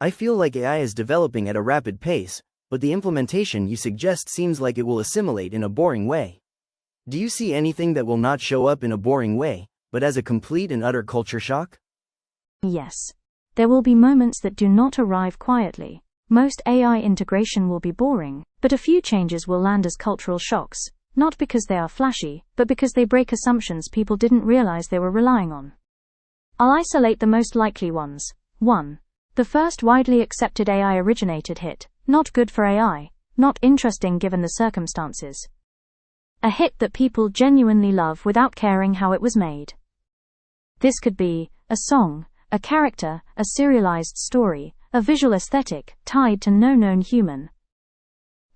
I feel like AI is developing at a rapid pace, but the implementation you suggest seems like it will assimilate in a boring way. Do you see anything that will not show up in a boring way, but as a complete and utter culture shock? Yes. There will be moments that do not arrive quietly. Most AI integration will be boring, but a few changes will land as cultural shocks, not because they are flashy, but because they break assumptions people didn't realize they were relying on. I'll isolate the most likely ones. 1. The first widely accepted AI-originated hit, not good for AI, not interesting given the circumstances. A hit that people genuinely love without caring how it was made. This could be a song, a character, a serialized story, a visual aesthetic tied to no known human.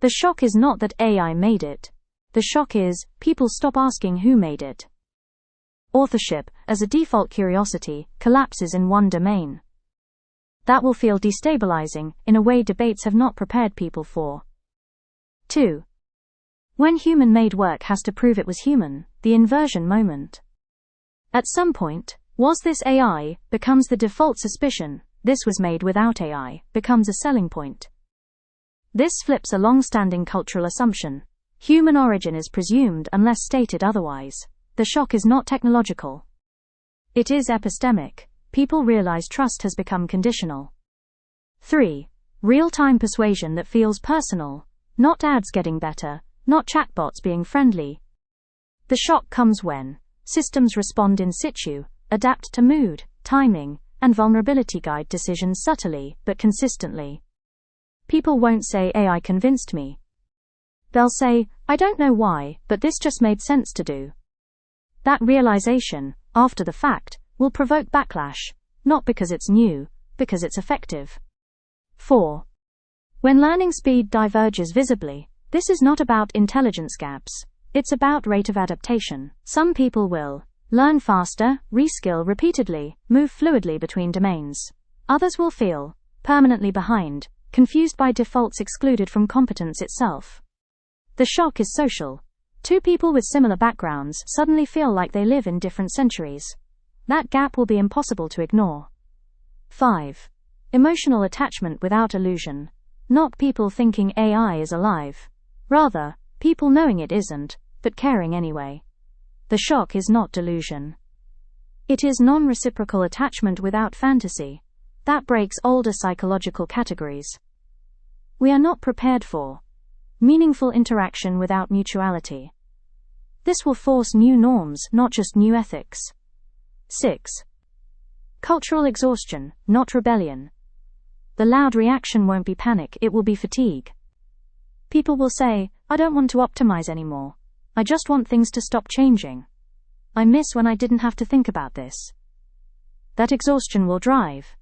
The shock is not that AI made it. The shock is, people stop asking who made it. Authorship, as a default curiosity, collapses in one domain. That will feel destabilizing, in a way debates have not prepared people for. 2. When human-made work has to prove it was human, the inversion moment. At some point, was this AI, becomes the default suspicion, this was made without AI, becomes a selling point. This flips a long-standing cultural assumption. Human origin is presumed unless stated otherwise. The shock is not technological. It is epistemic. People realize trust has become conditional. 3. Real-time persuasion that feels personal. Not ads getting better, not chatbots being friendly. The shock comes when systems respond in situ, adapt to mood, timing, and vulnerability, guide decisions subtly but consistently. People won't say AI convinced me. They'll say, I don't know why, but this just made sense to do. That realization, after the fact, will provoke backlash, not because it's new, because it's effective. 4. When learning speed diverges visibly, this is not about intelligence gaps. It's about rate of adaptation. Some people will learn faster, reskill repeatedly, move fluidly between domains. Others will feel permanently behind, confused by defaults, excluded from competence itself. The shock is social. Two people with similar backgrounds suddenly feel like they live in different centuries. That gap will be impossible to ignore. 5. Emotional attachment without illusion. Not people thinking AI is alive. Rather, people knowing it isn't, but caring anyway. The shock is not delusion. It is non-reciprocal attachment without fantasy. That breaks older psychological categories. We are not prepared for meaningful interaction without mutuality. This will force new norms, not just new ethics. 6. Cultural exhaustion, not rebellion. The loud reaction won't be panic, it will be fatigue. People will say, I don't want to optimize anymore. I just want things to stop changing. I miss when I didn't have to think about this. That exhaustion will drive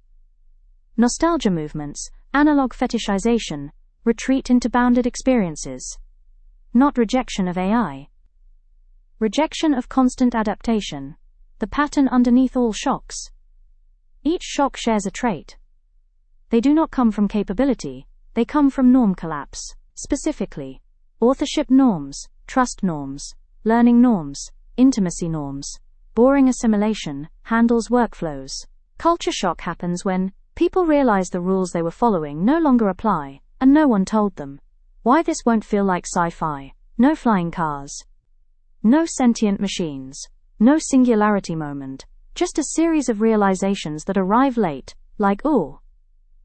nostalgia movements, analog fetishization, retreat into bounded experiences. Not rejection of AI. Rejection of constant adaptation. The pattern underneath all shocks. Each shock shares a trait. They do not come from capability, they come from norm collapse. Specifically, authorship norms, trust norms, learning norms, intimacy norms, boring assimilation, handles workflows. Culture shock happens when people realize the rules they were following no longer apply, and no one told them. Why this won't feel like sci-fi. No flying cars. No sentient machines. No singularity moment. Just a series of realizations that arrive late, like, ooh,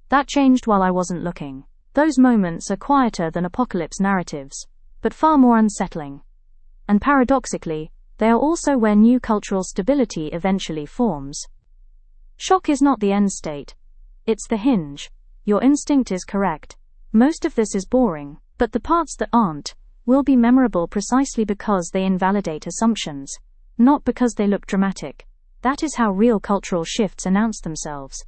that changed while I wasn't looking. Those moments are quieter than apocalypse narratives, but far more unsettling. And paradoxically, they are also where new cultural stability eventually forms. Shock is not the end state. It's the hinge. Your instinct is correct. Most of this is boring, but the parts that aren't will be memorable precisely because they invalidate assumptions, not because they look dramatic. That is how real cultural shifts announce themselves.